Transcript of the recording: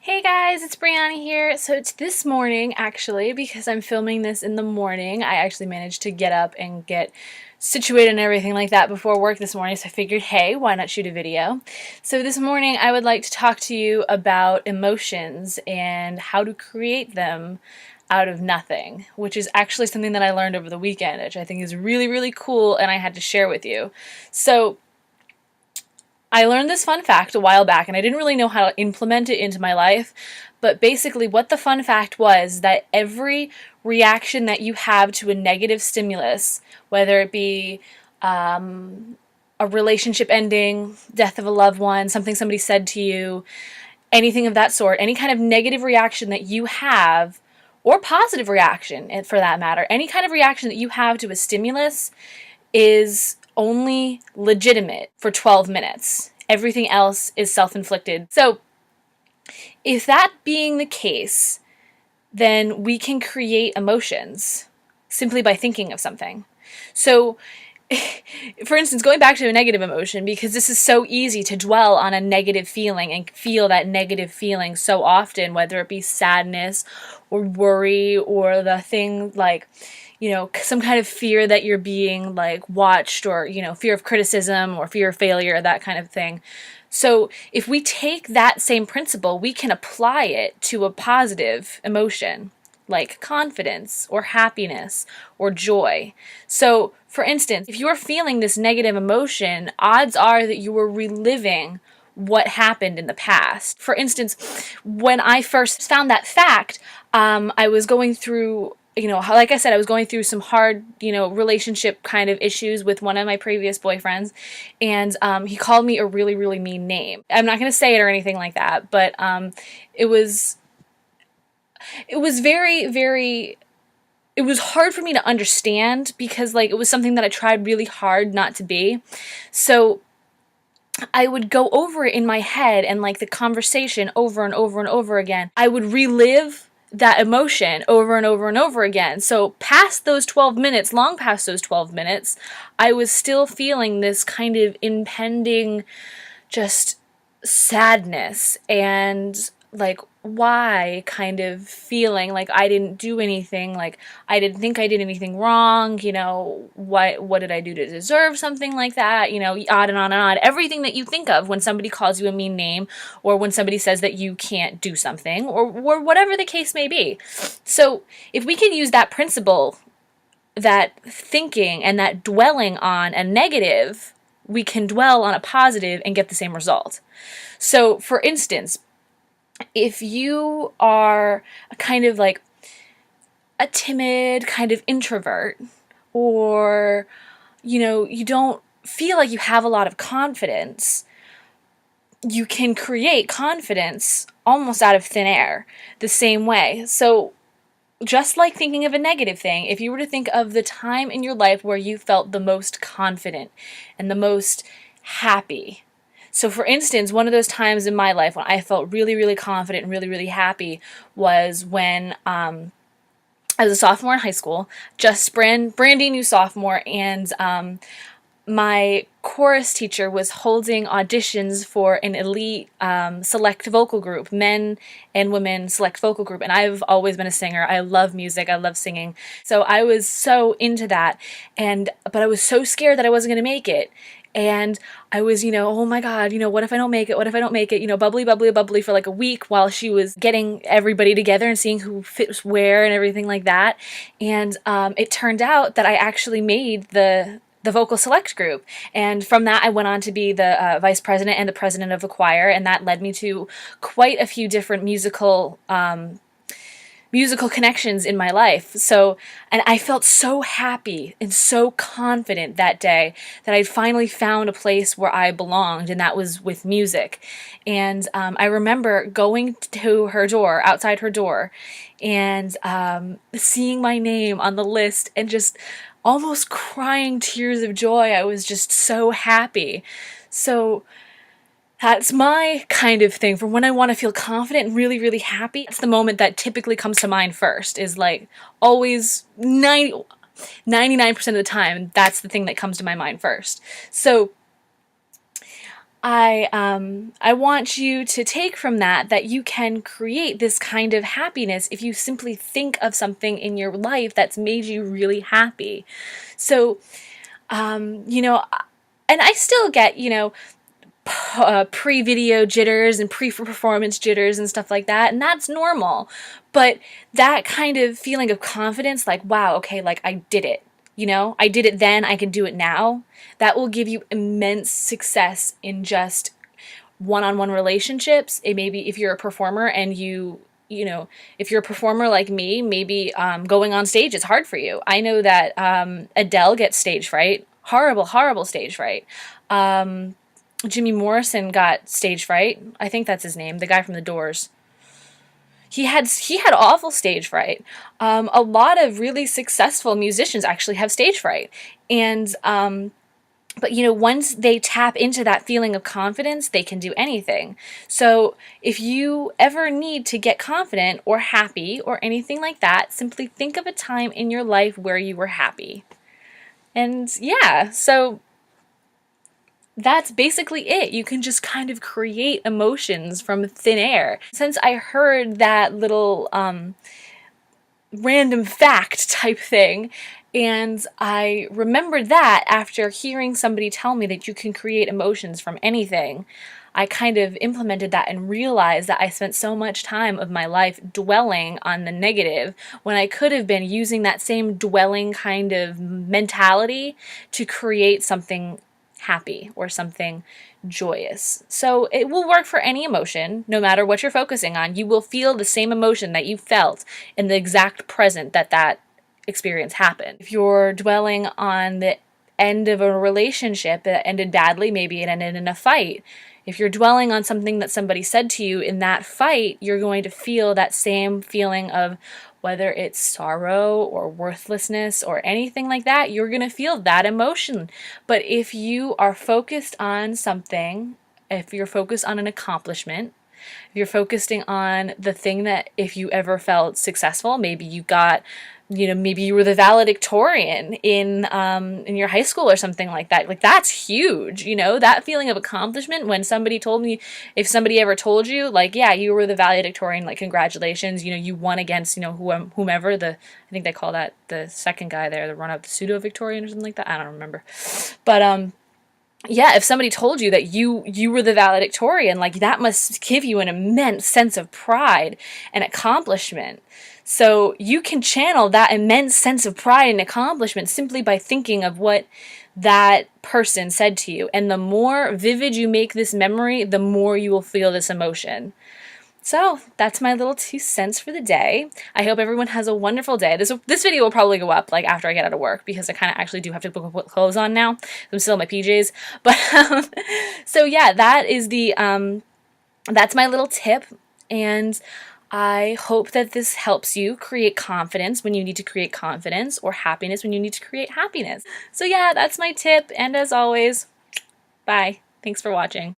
Hey guys, it's Brianna here. So it's this morning actually, because I'm filming this in the morning. I actually managed to get up and get situated and everything like that before work this morning, so I figured, hey, why not shoot a video? So this morning I would like to talk to you about emotions and how to create them out of nothing, which is actually something that I learned over the weekend, which I think is really, really cool and I had to share with you. So I learned this fun fact a while back, and I didn't really know how to implement it into my life, but basically what the fun fact was that every reaction that you have to a negative stimulus, whether it be a relationship ending, death of a loved one, something somebody said to you, anything of that sort, any kind of negative reaction that you have, or positive reaction for that matter, any kind of reaction that you have to a stimulus is only legitimate for 12 minutes. Everything else is self-inflicted. So, if that being the case, then we can create emotions simply by thinking of something. So, for instance, going back to a negative emotion, because this is so easy to dwell on a negative feeling and feel that negative feeling so often, whether it be sadness or worry or the thing like, some kind of fear that you're being like watched, or, fear of criticism or fear of failure, that kind of thing. So if we take that same principle, we can apply it to a positive emotion like confidence or happiness or joy. So, for instance, if you are feeling this negative emotion, odds are that you are reliving what happened in the past. For instance, when I first found that fact, I was going through, like I said, I was going through some hard, relationship kind of issues with one of my previous boyfriends, and he called me a really, really mean name. I'm not going to say it or anything like that, but it was very, very, it was hard for me to understand because, like, it was something that I tried really hard not to be. So I would go over it in my head and, like, the conversation over and over and over again. I would relive that emotion over and over and over again. So past those 12 minutes, long past those 12 minutes, I was still feeling this kind of impending just sadness and like why kind of feeling like I didn't do anything, like I didn't think I did anything wrong, what did I do to deserve something like that, on and on, everything that you think of when somebody calls you a mean name or when somebody says that you can't do something or whatever the case may be. So if we can use that principle, that thinking and that dwelling on a negative, we can dwell on a positive and get the same result. So, for instance, if you are a kind of like a timid kind of introvert, or, you don't feel like you have a lot of confidence, you can create confidence almost out of thin air the same way. So, just like thinking of a negative thing, if you were to think of the time in your life where you felt the most confident and the most happy. So for instance, one of those times in my life when I felt really, really confident and really, really happy was when I was a sophomore in high school, just brandy new sophomore, and my chorus teacher was holding auditions for an elite select vocal group, men and women select vocal group. And I've always been a singer. I love music. I love singing. So I was so into that. But I was so scared that I wasn't going to make it. And I was, oh my God, what if I don't make it? What if I don't make it? Bubbly, bubbly, bubbly for like a week while she was getting everybody together and seeing who fits where and everything like that. And it turned out that I actually made the vocal select group, and from that I went on to be the vice president and the president of the choir, and that led me to quite a few different musical connections in my life. So, and I felt so happy and so confident that day that I'd finally found a place where I belonged, and that was with music. And I remember going to her door, outside her door, and seeing my name on the list and just almost crying tears of joy. I was just so happy. So that's my kind of thing for when I want to feel confident and really, really happy. It's the moment that typically comes to mind first, is like always 99% of the time, that's the thing that comes to my mind first. So I want you to take from that you can create this kind of happiness if you simply think of something in your life that's made you really happy. So, you know, and I still get, pre-video jitters and pre-performance jitters and stuff like that, and that's normal. But that kind of feeling of confidence, like, wow, okay, like I did it. I did it then, I can do it now. That will give you immense success in just one-on-one relationships. It maybe if you're a performer and if you're a performer like me, maybe going on stage is hard for you. I know that Adele gets stage fright, horrible stage fright. Jimmy Morrison got stage fright. I think that's his name, the guy from The Doors. He had awful stage fright. A lot of really successful musicians actually have stage fright, and but once they tap into that feeling of confidence, they can do anything. So if you ever need to get confident or happy or anything like that, simply think of a time in your life where you were happy. And yeah, so that's basically it. You can just kind of create emotions from thin air. Since I heard that little random fact type thing, and I remembered that after hearing somebody tell me that you can create emotions from anything, I kind of implemented that and realized that I spent so much time of my life dwelling on the negative when I could have been using that same dwelling kind of mentality to create something happy or something joyous. So it will work for any emotion, no matter what you're focusing on. You will feel the same emotion that you felt in the exact present that experience happened. If you're dwelling on the end of a relationship that ended badly, maybe it ended in a fight. If you're dwelling on something that somebody said to you in that fight, you're going to feel that same feeling of, whether it's sorrow or worthlessness or anything like that, you're going to feel that emotion. But if you are focused on something, if you're focused on an accomplishment, if you're focusing on the thing that if you ever felt successful, maybe you got, maybe you were the valedictorian in your high school or something like that. Like, that's huge, that feeling of accomplishment when somebody told me, if somebody ever told you, like, yeah, you were the valedictorian, like, congratulations, you won against, whomever, I think they call that the second guy there, the run-up, the pseudo-victorian or something like that. I don't remember. But, yeah, if somebody told you that you were the valedictorian, like, that must give you an immense sense of pride and accomplishment. So you can channel that immense sense of pride and accomplishment simply by thinking of what that person said to you. And the more vivid you make this memory, the more you will feel this emotion. So that's my little 2 cents for the day. I hope everyone has a wonderful day. This video will probably go up like after I get out of work, because I kind of actually do have to put clothes on now. I'm still in my PJs. But so yeah, that is that's my little tip. And I hope that this helps you create confidence when you need to create confidence, or happiness when you need to create happiness. So yeah, that's my tip. And as always, bye. Thanks for watching.